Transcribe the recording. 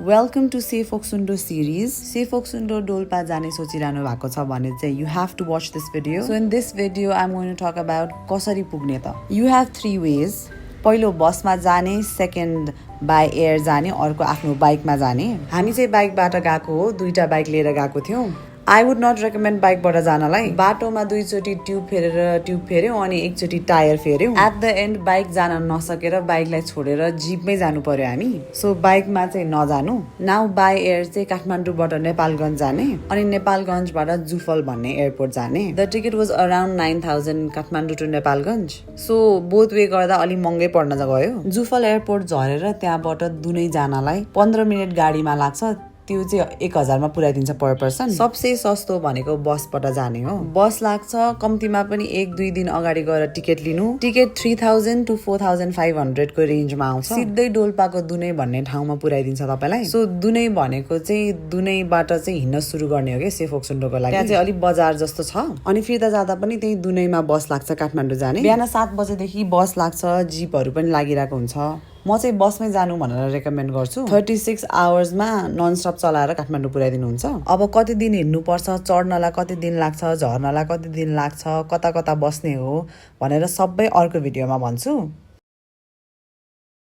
Welcome to Seifoksundo series. Seifoksundo Dolpa जाने सोचिरहनु भएको छ भने चाहिँ you have to watch this video. So in this video I'm going to talk about कसरी पुग्ने त. You have 3 ways. पहिलो बसमा जाने, सेकेन्ड बाई एयर जाने, अर्को आफ्नो बाइकमा जाने. हामी चाहिँ बाइकबाट गएको हो, दुईटा बाइक लिएर गएको थियौं. I would not recommend बाइकबाट जानलाई. बाटोमा दुईचोटी ट्युब फेर्यौं अनि एकचोटी टायर फेर्यौं. At the end बाइक जान नसकेर बाइकलाई छोडेर जिपमै जानु पर्यो हामी. सो बाइकमा चाहिँ नजानु. नाउ बाई एयर चाहिँ काठमाडौँबाट नेपालगञ्ज जाने अनि नेपालगञ्जबाट जुफल भन्ने एयरपोर्ट जाने. The ticket was around 9,000 Kathmandu to Nepalgunj. So both way गर्दा अलि महँगै पर्न गयो. जुफल एयरपोर्ट झरेर त्यहाँबाट दुनै जानलाई 15 मिनेट गाडीमा लाग्छ. त्यो चाहिँ 1000 मा पुर्याइदिन्छ पर पर्सन. सबसे सस्तो भनेको बसबाट जाने हो. बस लाग्छ कम्तीमा पनि 1-2 दिन अगाडि गएर टिकट लिनु. टिकट 3000 to 4500 को रेन्जमा आउँछ. सिधै डोल्पाको दुनै भन्ने ठाउँमा पुर्याइदिन्छ तपाईलाई. सो दुनै भनेको चाहिँ दुनैबाट चाहिँ हिँड्न सुरु गर्ने हो के सेफोक्सुन्डोको लागि. त्यहाँ चाहिँ अलि बजार जस्तो छ. अनि फिर्ता जाँदा पनि त्यही दुनैमा बस लाग्छ काठमाडौँ जाने. बिहान 7 बजेदेखि बस लाग्छ, जिपहरू पनि लागिरहेको हुन्छ. म चाहिँ बसमै जानु भनेर रेकमेन्ड गर्छु. 36 आवर्समा नन स्टप चलाएर काठमाडौँ पुर्याइदिनुहुन्छ. अब कति दिन हिँड्नु पर्छ, चढ्नलाई कति दिन लाग्छ, झर्नलाई कति दिन लाग्छ, कता कता बस्ने हो भनेर सबै अर्को भिडियोमा भन्छु.